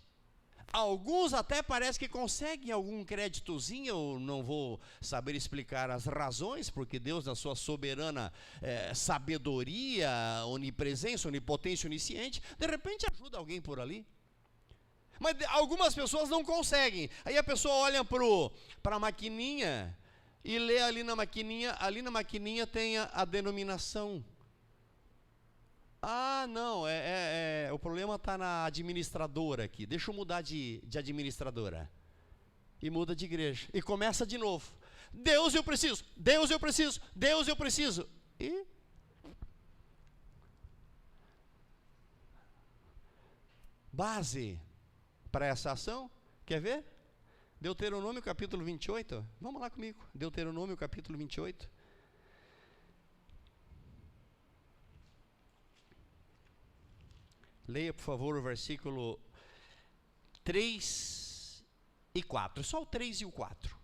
Alguns até parece que conseguem algum créditozinho, eu não vou saber explicar as razões, porque Deus na sua soberana sabedoria, onipresença, onipotência, onisciente, de repente ajuda alguém por ali. Mas algumas pessoas não conseguem. Aí a pessoa olha para a maquininha e lê ali na maquininha tem a denominação. Ah, não, o problema está na administradora aqui. Deixa eu mudar de administradora. E muda de igreja. E começa de novo. Deus eu preciso, Deus eu preciso, Deus eu preciso. E base para essa ação, quer ver? Deuteronômio capítulo 28, vamos lá comigo, Deuteronômio capítulo 28. Leia por favor o versículo 3 e 4, só o 3 e o 4.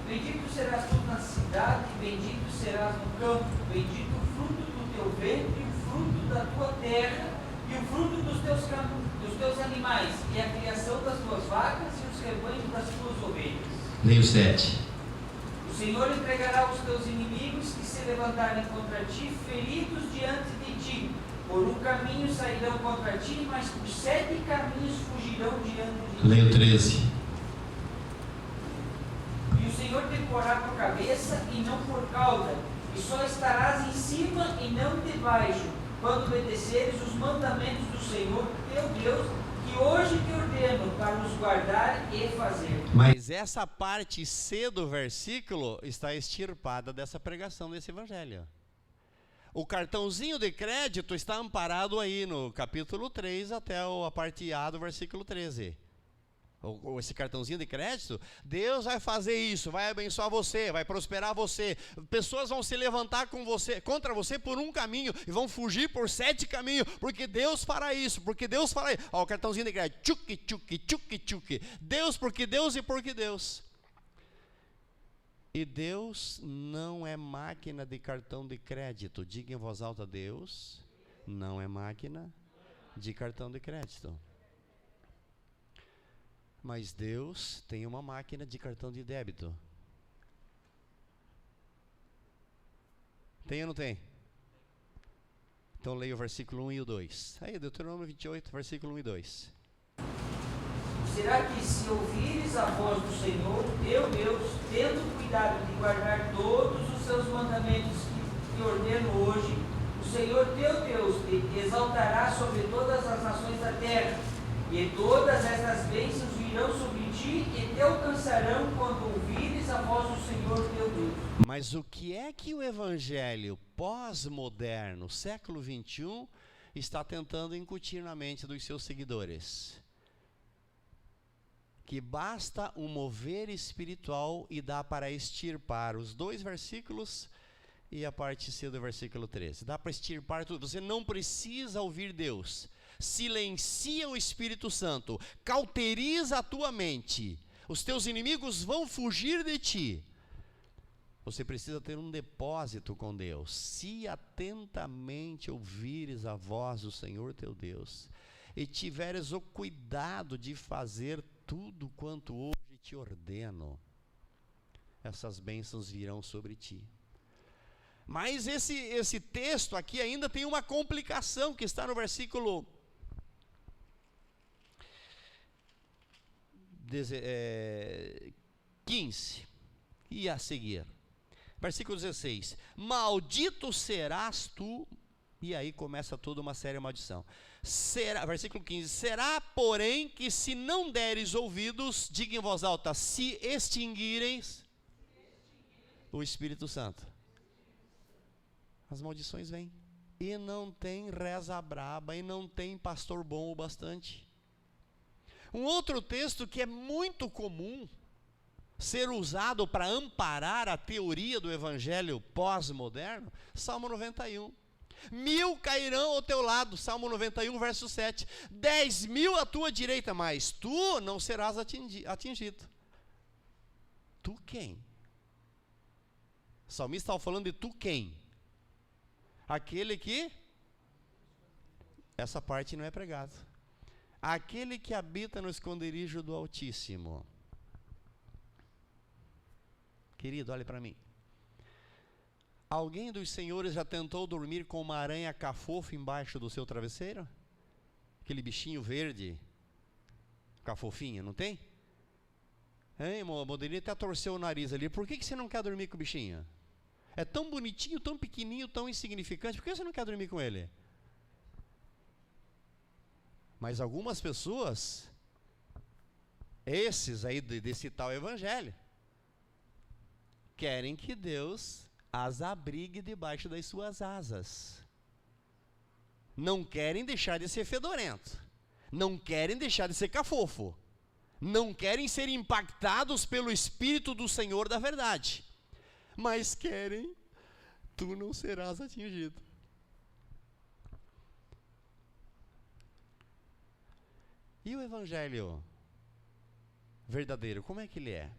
Bendito serás tu na cidade, bendito serás no campo, bendito o fruto do teu ventre, o fruto da tua terra, e o fruto dos teus animais, e a criação das tuas vacas e os rebanhos das tuas ovelhas. Leia o 7. O Senhor entregará os teus inimigos que se levantarem contra ti, feridos diante de ti. Por um caminho sairão contra ti, mas por 7 caminhos fugirão diante de ti. Leia o 13. E o Senhor te porá por cabeça e não por cauda, e só estarás em cima e não debaixo, quando obedeceres os mandamentos do Senhor teu Deus, que hoje te ordeno para os guardar e fazer. Mas essa parte C do versículo está extirpada dessa pregação desse evangelho. O cartãozinho de crédito está amparado aí no capítulo 3 até a parte A do versículo 13. ou esse cartãozinho de crédito, Deus vai fazer isso, vai abençoar você, vai prosperar você. Pessoas vão se levantar contra você por um caminho e vão fugir por 7 caminhos, porque Deus fará isso, porque Deus fará isso. Ó, o cartãozinho de crédito, tchuc, tchuc, tchuc, tchuc. Deus, porque Deus e porque Deus. E Deus não é máquina de cartão de crédito. Diga em voz alta: Deus não é máquina de cartão de crédito. Mas Deus tem uma máquina de cartão de débito. Tem ou não tem? Então leia o versículo 1 e o 2. Aí, Deuteronômio 28, versículo 1 e 2. Será que se ouvires a voz do Senhor, teu Deus, tendo cuidado de guardar todos os seus mandamentos que te ordeno hoje, o Senhor teu Deus te exaltará sobre todas as nações da terra, e todas estas bênçãos virão sobre ti e te alcançarão quando ouvires a voz do Senhor teu Deus. Mas o que é que o evangelho pós-moderno, século 21, está tentando incutir na mente dos seus seguidores? Que basta um mover espiritual e dá para extirpar os 2 versículos e a parte C do versículo 13. Dá para extirpar tudo. Você não precisa ouvir Deus. Silencia o Espírito Santo, cauteriza a tua mente, os teus inimigos vão fugir de ti. Você precisa ter um depósito com Deus. Se atentamente ouvires a voz do Senhor teu Deus, e tiveres o cuidado de fazer tudo quanto hoje te ordeno, essas bênçãos virão sobre ti. Mas esse texto aqui ainda tem uma complicação, que está no versículo 15 e a seguir. Versículo 16: maldito serás tu. E aí começa toda uma séria maldição. Versículo 15: será, porém, que se não deres ouvidos, diga em voz alta, se extinguireis o Espírito Santo. As maldições vêm. E não tem reza braba, e não tem pastor bom o bastante. Um outro texto que é muito comum ser usado para amparar a teoria do evangelho pós-moderno, Salmo 91. 1000 cairão ao teu lado, Salmo 91, verso 7. 10.000 à tua direita, mas tu não serás atingido. Tu quem? O salmista estava falando de tu quem? Aquele que... Essa parte não é pregada. Aquele que habita no esconderijo do Altíssimo. Querido, olhe para mim. Alguém dos senhores já tentou dormir com uma aranha cafofo embaixo do seu travesseiro? Aquele bichinho verde, cafofinho, não tem? Hein, Modelinha até torceu o nariz ali. Por que você não quer dormir com o bichinho? É tão bonitinho, tão pequenininho, tão insignificante. Por que você não quer dormir com ele? Mas algumas pessoas, esses aí desse tal evangelho, querem que Deus as abrigue debaixo das suas asas. Não querem deixar de ser fedorento. Não querem deixar de ser cafofo. Não querem ser impactados pelo Espírito do Senhor da verdade. Mas querem, tu não serás atingido. E o evangelho verdadeiro, como é que ele é?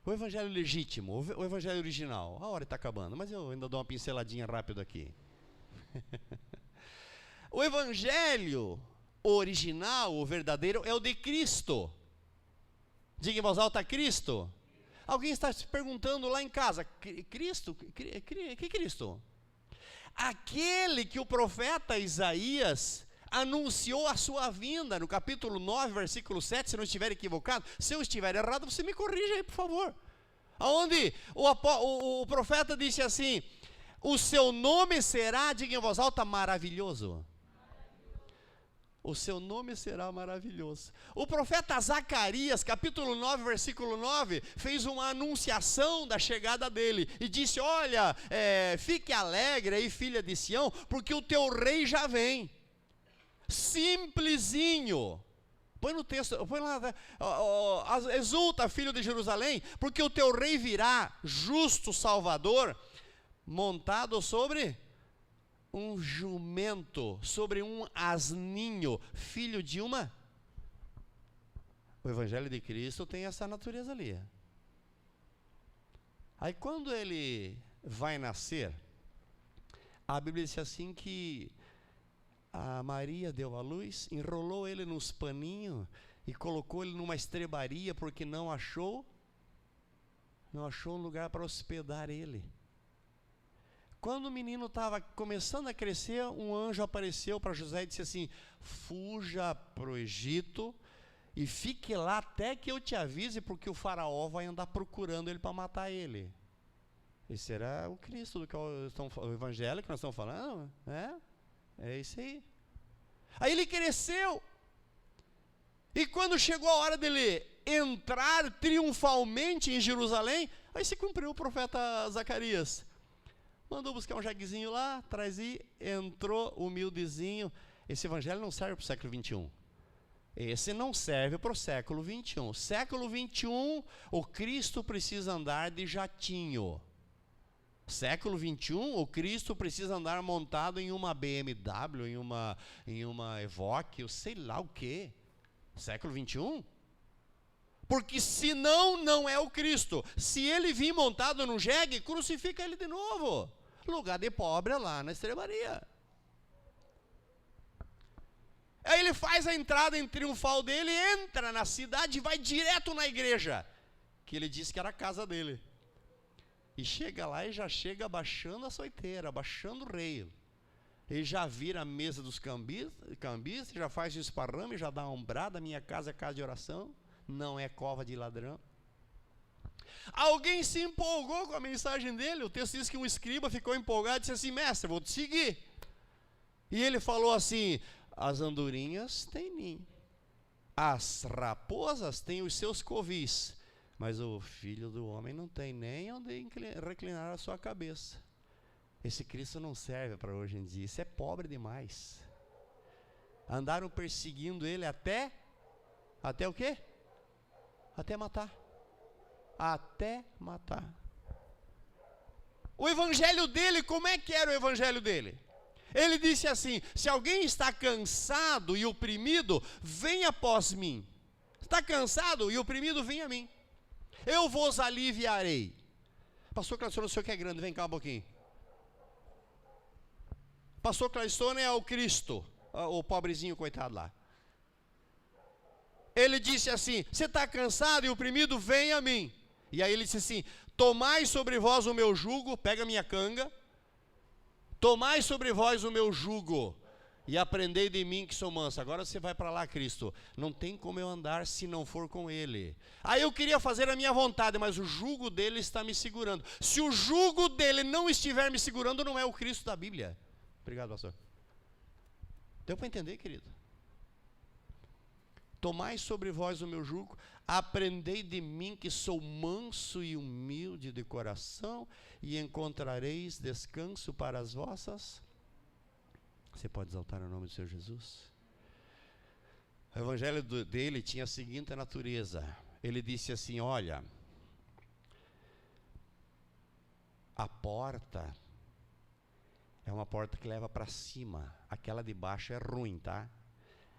O evangelho legítimo, o evangelho original. A hora está acabando, mas eu ainda dou uma pinceladinha rápida aqui. O evangelho original, o verdadeiro, é o de Cristo. Diga em voz alta, Cristo. Alguém está se perguntando lá em casa, Cristo? Que Cristo? Aquele que o profeta Isaías anunciou a sua vinda, no capítulo 9, versículo 7, se não estiver equivocado. Se eu estiver errado, você me corrija aí, por favor. Aonde o profeta disse assim: o seu nome será, diga em voz alta, maravilhoso. O seu nome será maravilhoso. O profeta Zacarias, capítulo 9, versículo 9, fez uma anunciação da chegada dele, e disse: olha, fique alegre aí, filha de Sião, porque o teu rei já vem. Simplesinho. põe no texto, põe lá, exulta, filho de Jerusalém, porque o teu rei virá, justo Salvador, montado sobre um jumento, sobre um asninho, filho de uma... O Evangelho de Cristo tem essa natureza ali. Aí quando ele vai nascer, a Bíblia diz assim que a Maria deu à luz, enrolou ele nos paninhos e colocou ele numa estrebaria porque não achou um lugar para hospedar ele. Quando o menino estava começando a crescer, um anjo apareceu para José e disse assim: fuja para o Egito e fique lá até que eu te avise, porque o faraó vai andar procurando ele para matar ele. Esse era o Cristo, o Evangelho que nós estamos falando, né? É isso aí. Aí ele cresceu, e quando chegou a hora dele entrar triunfalmente em Jerusalém, aí se cumpriu o profeta Zacarias. Mandou buscar um jaguezinho lá, trazia, entrou humildezinho. Esse evangelho não serve para o século 21. Esse não serve para o século 21. Século 21, o Cristo precisa andar de jatinho. Século 21, o Cristo precisa andar montado em uma BMW, em uma Evoque, eu sei lá o quê. Século 21? Porque senão não é o Cristo. Se ele vir montado num jegue, crucifica ele de novo. Lugar de pobre é lá na estrebaria. Aí ele faz a entrada em triunfal dele, entra na cidade e vai direto na igreja, que ele disse que era a casa dele. E chega lá e já chega abaixando a soiteira, abaixando o rei. Ele já vira a mesa dos cambistas, já faz o esparrame, já dá uma ombrada. Minha casa é casa de oração, não é cova de ladrão. Alguém se empolgou com a mensagem dele. O texto diz que um escriba ficou empolgado e disse assim: mestre, vou te seguir. E ele falou assim: as andorinhas têm ninho, as raposas têm os seus covis, mas o filho do homem não tem nem onde reclinar a sua cabeça. Esse Cristo não serve para hoje em dia. Isso é pobre demais. Andaram perseguindo ele até o quê? Até matar. Até matar. O evangelho dele, como é que era o evangelho dele? Ele disse assim: se alguém está cansado e oprimido, venha após mim. Está cansado e oprimido, venha a mim, eu vos aliviarei. Pastor Claistone, o senhor que é grande, vem cá um pouquinho. Pastor Claistone é o Cristo, o pobrezinho coitado lá. Ele disse assim: você está cansado e oprimido, venha a mim. E aí ele disse assim: tomai sobre vós o meu jugo, pega a minha canga, tomai sobre vós o meu jugo e aprendei de mim que sou manso. Agora você vai para lá, Cristo. Não tem como eu andar se não for com ele. Aí eu queria fazer a minha vontade, mas o jugo dele está me segurando. Se o jugo dele não estiver me segurando, não é o Cristo da Bíblia. Obrigado, pastor. Deu para entender, querido? Tomai sobre vós o meu jugo, aprendei de mim que sou manso e humilde de coração, e encontrareis descanso para as vossas... Você pode exaltar o nome do Senhor Jesus? O evangelho dele tinha a seguinte natureza. Ele disse assim: olha, a porta é uma porta que leva para cima. Aquela de baixo é ruim, tá?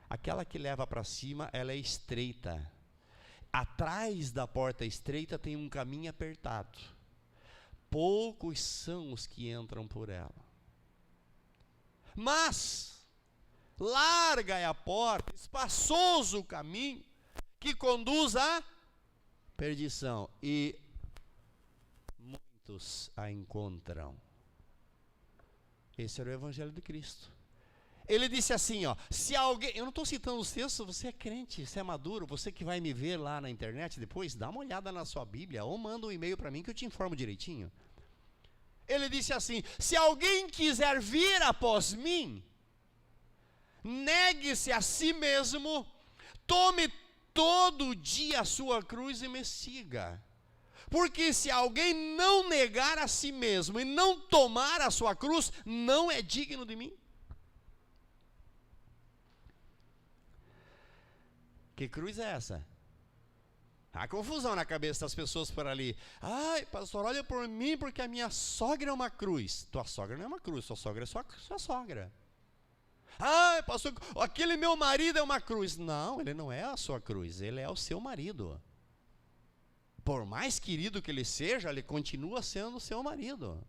Aquela que leva para cima, ela é estreita. Atrás da porta estreita tem um caminho apertado. Poucos são os que entram por ela. Mas larga é a porta, espaçoso o caminho que conduz à perdição, e muitos a encontram. Esse era o evangelho de Cristo. Ele disse assim, ó: se alguém... Eu não estou citando os textos, você é crente, você é maduro, você que vai me ver lá na internet depois, dá uma olhada na sua Bíblia, ou manda um e-mail para mim que eu te informo direitinho. Ele disse assim: se alguém quiser vir após mim, negue-se a si mesmo, tome todo dia a sua cruz e me siga. Porque se alguém não negar a si mesmo e não tomar a sua cruz, não é digno de mim. Que cruz é essa? Há confusão na cabeça das pessoas por ali. Ai, pastor, olha por mim porque a minha sogra é uma cruz. Tua sogra não é uma cruz, tua sogra é sua sogra. Ai, pastor, aquele meu marido é uma cruz. Não, ele não é a sua cruz, ele é o seu marido. Por mais querido que ele seja, ele continua sendo o seu marido.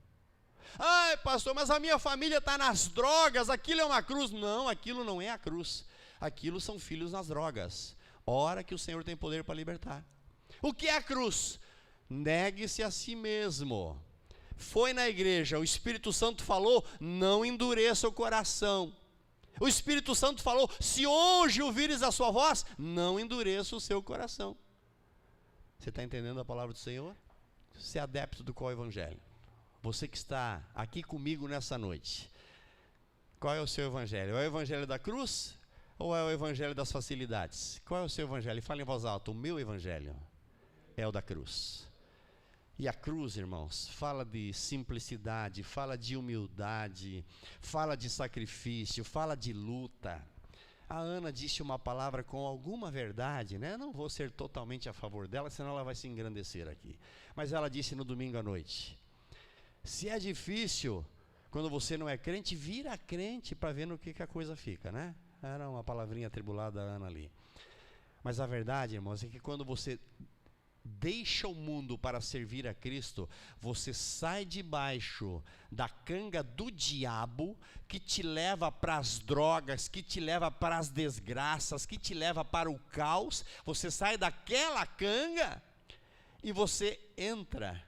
Ai, pastor, mas a minha família está nas drogas, aquilo é uma cruz. Não, aquilo não é a cruz. Aquilo são filhos nas drogas. Ora que o Senhor tem poder para libertar. O que é a cruz? Negue-se a si mesmo. Foi na igreja, o Espírito Santo falou, não endureça o coração. O Espírito Santo falou, se hoje ouvires a sua voz, não endureça o seu coração. Você está entendendo a palavra do Senhor? Você é adepto do qual evangelho? Você que está aqui comigo nessa noite, qual é o seu evangelho? É o evangelho da cruz ou é o evangelho das facilidades? Qual é o seu evangelho? Fala em voz alta, o meu evangelho é o da cruz. E a cruz, irmãos, fala de simplicidade, fala de humildade, fala de sacrifício, fala de luta. A Ana disse uma palavra com alguma verdade, né? Não vou ser totalmente a favor dela, senão ela vai se engrandecer aqui. Mas ela disse no domingo à noite, se é difícil, quando você não é crente, vira crente para ver no que a coisa fica, né? Era uma palavrinha atribulada da Ana ali. Mas a verdade, irmãos, é que quando você deixa o mundo para servir a Cristo, você sai debaixo da canga do diabo, que te leva para as drogas, que te leva para as desgraças, que te leva para o caos. Você sai daquela canga e você entra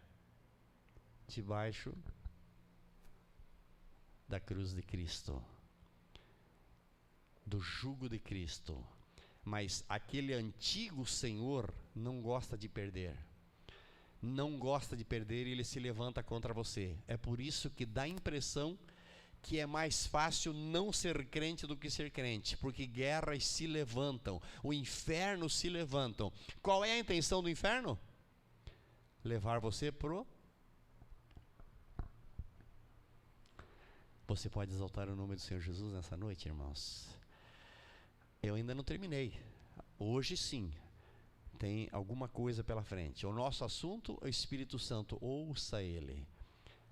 debaixo da cruz de Cristo, do jugo de Cristo. Mas aquele antigo senhor não gosta de perder. Não gosta de perder e ele se levanta contra você. É por isso que dá a impressão que é mais fácil não ser crente do que ser crente. Porque guerras se levantam, o inferno se levantam. Qual é a intenção do inferno? Levar você pro... Você pode exaltar o nome do Senhor Jesus nessa noite, irmãos? Eu ainda não terminei. Hoje sim, tem alguma coisa pela frente. O nosso assunto é o Espírito Santo. Ouça Ele.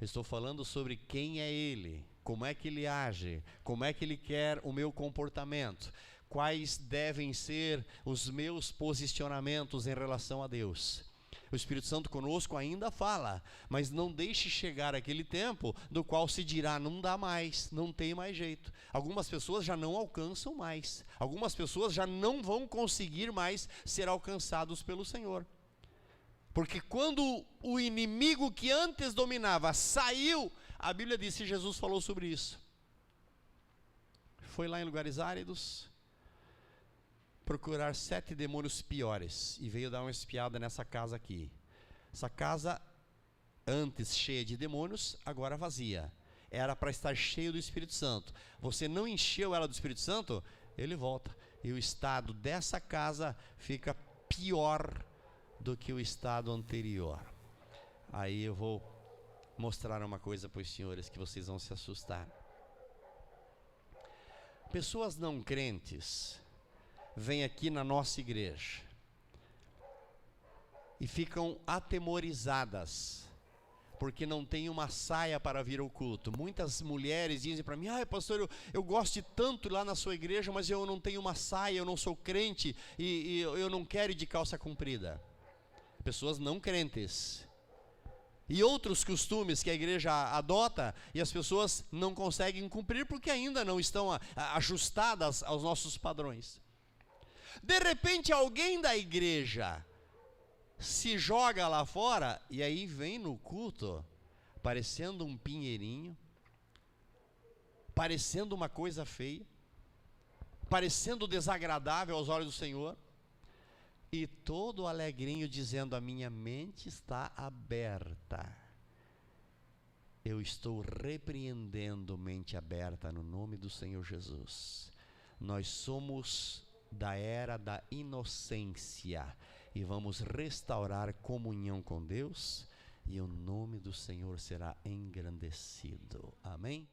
Estou falando sobre quem é Ele, como é que Ele age, como é que Ele quer o meu comportamento, quais devem ser os meus posicionamentos em relação a Deus. O Espírito Santo conosco ainda fala, mas não deixe chegar aquele tempo do qual se dirá, não dá mais, não tem mais jeito. Algumas pessoas já não alcançam mais, algumas pessoas já não vão conseguir mais ser alcançados pelo Senhor. Porque quando o inimigo que antes dominava saiu, a Bíblia diz que Jesus falou sobre isso. Foi lá em lugares áridos, procurar 7 demônios piores, e veio dar uma espiada nessa casa aqui. Essa casa, antes cheia de demônios, agora vazia. Era para estar cheio do Espírito Santo. Você não encheu ela do Espírito Santo, ele volta. E o estado dessa casa fica pior do que o estado anterior. Aí eu vou mostrar uma coisa para os senhores que vocês vão se assustar. Pessoas não crentes vêm aqui na nossa igreja e ficam atemorizadas porque não tem uma saia para vir ao culto. Muitas mulheres dizem para mim, pastor, eu gosto de tanto ir lá na sua igreja, mas eu não tenho uma saia, eu não sou crente e eu não quero ir de calça comprida. Pessoas não crentes. E outros costumes que a igreja adota e as pessoas não conseguem cumprir porque ainda não estão ajustadas aos nossos padrões. De repente alguém da igreja se joga lá fora e aí vem no culto parecendo um pinheirinho, parecendo uma coisa feia, parecendo desagradável aos olhos do Senhor, e todo alegrinho dizendo, a minha mente está aberta. Eu estou repreendendo mente aberta no nome do Senhor Jesus. Nós somos da era da inocência e vamos restaurar comunhão com Deus e o nome do Senhor será engrandecido. Amém?